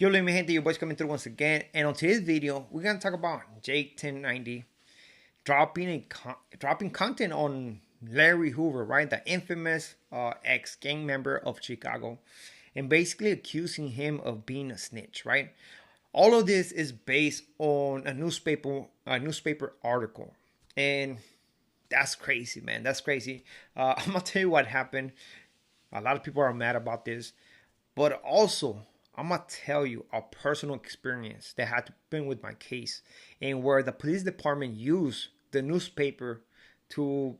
Yo, let me gente, your boys coming through once again. And on today's video, we're gonna talk about Jake 1090 dropping content on Larry Hoover, right? The infamous ex gang member of Chicago, and basically accusing him of being a snitch, right? All of this is based on a newspaper article, and that's crazy, man. That's crazy. I'm gonna tell you what happened. A lot of people are mad about this, but also I'm gonna tell you a personal experience that happened with my case, and where the police department used the newspaper to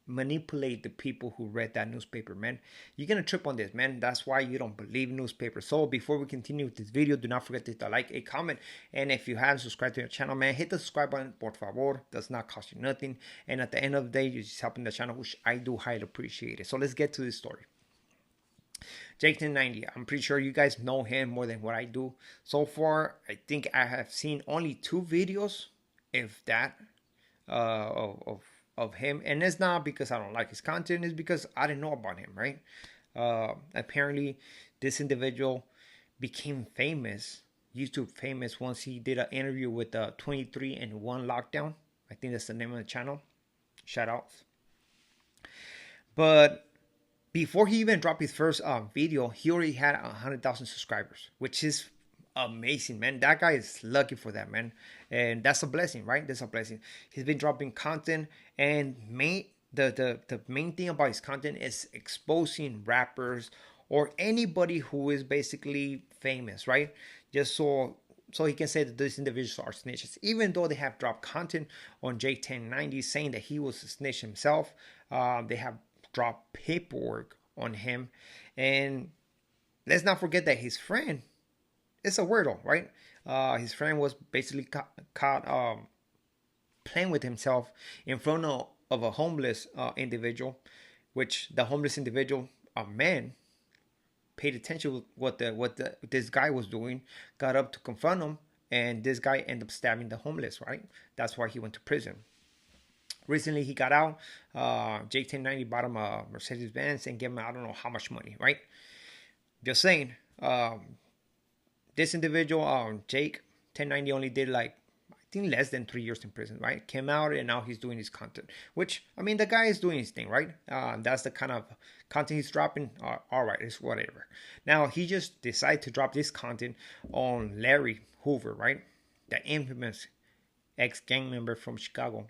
manipulate the people who read that newspaper, man. You're gonna trip on this, man. That's why you don't believe newspapers. So before we continue with this video, do not forget to hit a like, a comment, and if you haven't subscribed to the channel, man, hit the subscribe button, por favor. Does not cost you nothing, and at the end of the day, you're just helping the channel, which I do highly appreciate it. So let's get to this story. Jake 1090, I'm pretty sure you guys know him more than what I do. So far, I think I have seen only 2 videos, if that, of him. And it's not because I don't like his content, it's because I didn't know about him, right? Apparently, this individual became famous, YouTube famous, once he did an interview with the 23 and 1 lockdown. I think that's the name of the channel. Shout outs. But before he even dropped his first video, he already had 100,000 subscribers, which is amazing, man. That guy is lucky for that, man, and that's a blessing, right? That's a blessing. He's been dropping content, and the main thing about his content is exposing rappers or anybody who is basically famous, right? Just so he can say that these individuals are snitches, even though they have dropped content on J1090 saying that he was a snitch himself. They have dropped paperwork on him, and let's not forget that his friend is a weirdo, right? His friend was basically caught playing with himself in front of a homeless individual, which the homeless individual, a man, paid attention to what this guy was doing, got up to confront him, and this guy ended up stabbing the homeless, right? That's why he went to prison. Recently, he got out. Jake 1090 bought him a Mercedes Benz and gave him, I don't know how much money, right? Just saying. This individual, Jake 1090, only did like, I think, less than 3 years in prison, right? Came out, and now he's doing his content. Which, I mean, the guy is doing his thing, right? That's the kind of content he's dropping. All right, it's whatever. Now, he just decided to drop this content on Larry Hoover, right? The infamous ex-gang member from Chicago,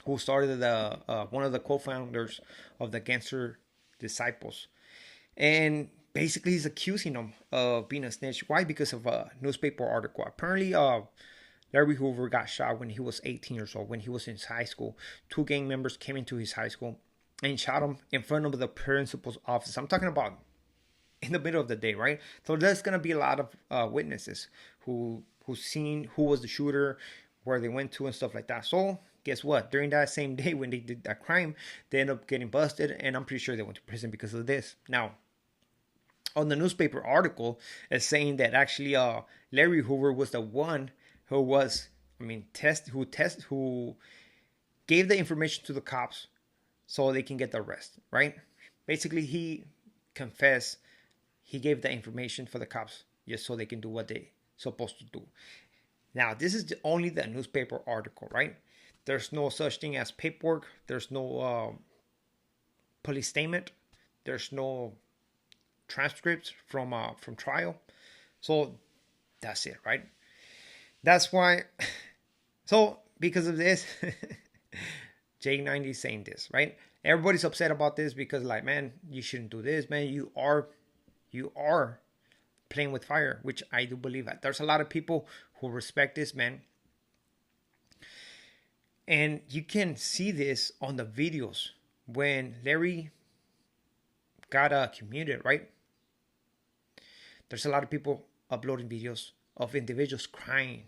who started one of the co-founders of the Gangster Disciples. And basically he's accusing him of being a snitch. Why? Because of a newspaper article. Apparently, Larry Hoover got shot when he was 18 years old, when he was in high school. 2 gang members came into his high school and shot him in front of the principal's office. I'm talking about in the middle of the day, right? So there's going to be a lot of witnesses who seen who was the shooter, where they went to, and stuff like that. So guess what? During that same day when they did that crime, they ended up getting busted, and I'm pretty sure they went to prison because of this. Now, on the newspaper article, it's saying that actually Larry Hoover was the one who was, who gave the information to the cops so they can get the arrest, right? Basically, he confessed. He gave the information for the cops just so they can do what they supposed to do. Now, this is only the newspaper article, right? There's no such thing as paperwork. There's no police statement. There's no transcripts from trial. So that's it, right? That's why. So because of this, J90 is saying this, right? Everybody's upset about this because, like, man, you shouldn't do this, man. You are playing with fire, which I do believe that. There's a lot of people who respect this, man. And you can see this on the videos when Larry got commuted, right? There's a lot of people uploading videos of individuals crying,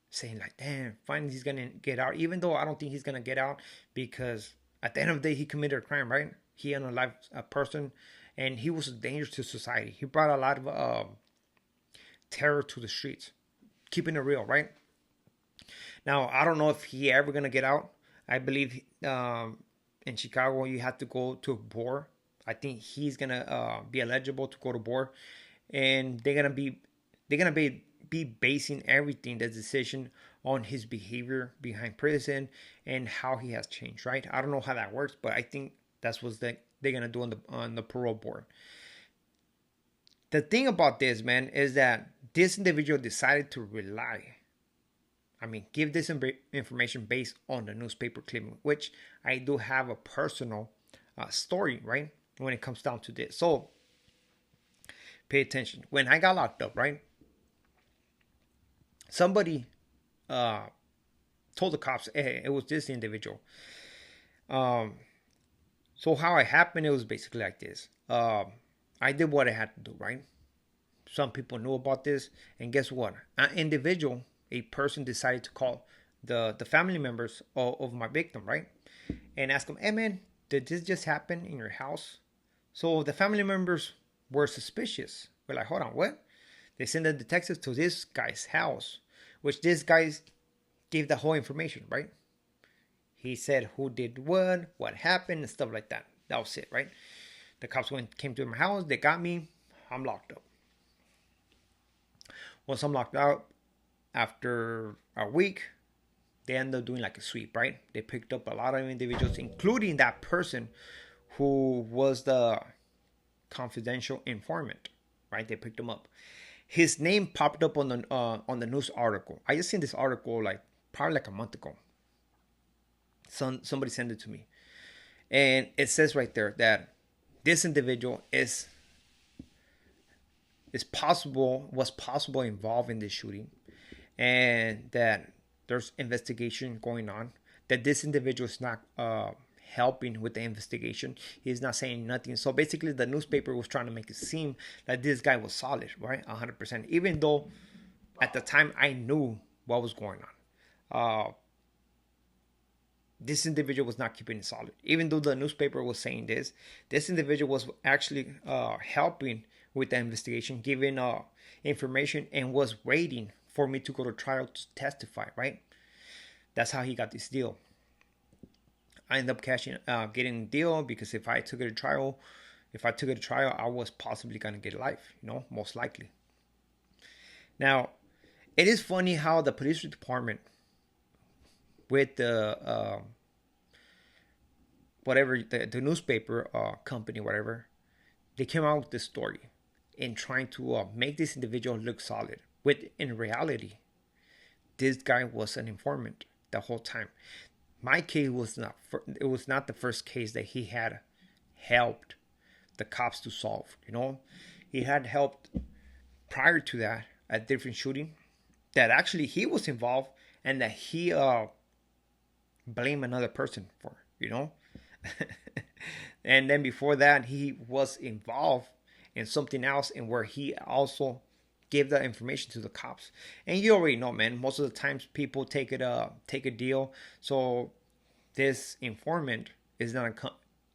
saying like, damn, finally he's going to get out. Even though I don't think he's going to get out, because at the end of the day, he committed a crime, right? He unalived a person, and he was a danger to society. He brought a lot of terror to the streets, keeping it real, right? Now, I don't know if he ever going to get out. I believe in Chicago, you have to go to a board. I think he's going to be eligible to go to board. And they're going to be they're gonna be basing everything, the decision, on his behavior behind prison and how he has changed, right? I don't know how that works, but I think that's what they're gonna do on the parole board. The thing about this, man, is that this individual decided to rely, I mean, give this information based on the newspaper clipping, which I do have a personal story, right? When it comes down to this. So pay attention. When I got locked up, right? Somebody uh, told the cops, hey, it was this individual. Um, so how it happened, it was basically like this. I did what I had to do, right? Some people knew about this, and guess what? An individual, a person decided to call the family members of my victim, right? And ask them, hey man, did this just happen in your house? So the family members were suspicious. We're like, hold on, what? They sent the detectives to this guy's house, which this guy gave the whole information, right? He said who did what happened, and stuff like that. That was it, right? The cops came to my house, they got me, I'm locked up. Once I'm locked out, after a week, they ended up doing like a sweep, right? They picked up a lot of individuals, including that person who was the confidential informant, right? They picked him up. His name popped up on the news article. I just seen this article like probably like a month ago. Somebody sent it to me, and it says right there that this individual was possible involved in this shooting, and that there's investigation going on. That this individual is not helping with the investigation. He's not saying nothing. So basically, the newspaper was trying to make it seem that this guy was solid, right? 100%. Even though at the time I knew what was going on. This individual was not keeping it solid. Even though the newspaper was saying this individual was actually helping with the investigation, giving information, and was waiting for me to go to trial to testify, right? That's how he got this deal. I ended up getting a deal because if I took it to trial, I was possibly gonna get life, most likely. Now, it is funny how the police department, with the whatever the newspaper company, whatever, they came out with this story in trying to make this individual look solid. With in reality, this guy was an informant the whole time. My case was not. It was not the first case that he had helped the cops to solve. He had helped prior to that a different shooting that actually he was involved, and that he blamed another person for. And then before that, he was involved in something else, and where he also gave that information to the cops. And you already know, man, most of the times people take a deal, so this informant is not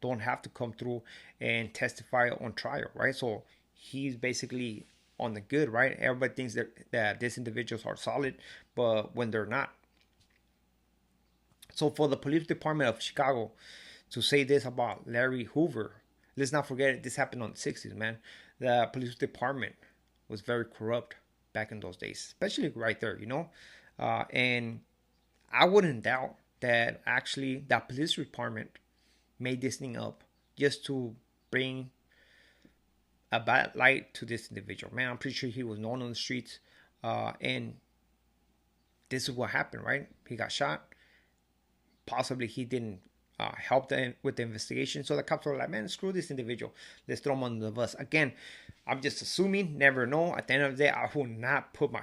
don't have to come through and testify on trial, right? So he's basically on the good, right? Everybody thinks that these individuals are solid, but when they're not. So for the police department of Chicago to say this about Larry Hoover, let's not forget it, this happened on the 60s, man. The police department was very corrupt back in those days, especially right there. And I wouldn't doubt that actually that police department made this thing up just to bring a bad light to this individual. Man, I'm pretty sure he was known on the streets, and this is what happened, right? He got shot. Possibly he didn't help them with the investigation, so the cops were like, man, screw this individual, let's throw him under the bus. Again, I'm just assuming, never know. At the end of the day, I will not put my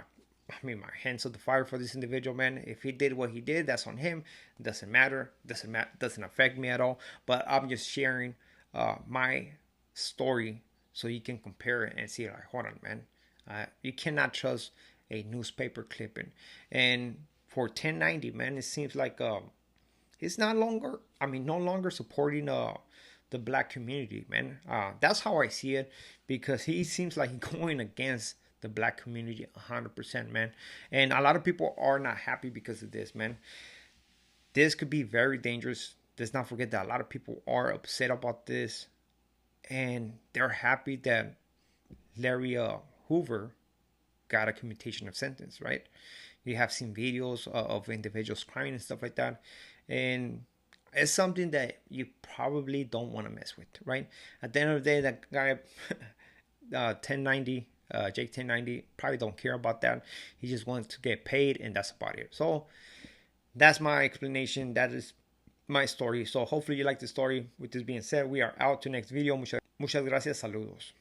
hands on the fire for this individual, man. If he did what he did, that's on him. It doesn't matter. Doesn't affect me at all. But I'm just sharing my story so you can compare it and see, like, hold on, man. You cannot trust a newspaper clipping. And for 1090, man, it seems like he's no longer supporting the black community, man. That's how I see it, because he seems like he's going against the black community 100%, man. And a lot of people are not happy because of this, man. This could be very dangerous. Let's not forget that a lot of people are upset about this, and they're happy that Larry Hoover got a commutation of sentence, right? You have seen videos of individuals crying and stuff like that, and it's something that you probably don't want to mess with, right? At the end of the day, that guy 1090 Jake 1090 probably don't care about that. He just wants to get paid, and that's about it. So that's my explanation. That is my story. So hopefully you like the story. With this being said, we are out to next video. Muchas gracias. Saludos.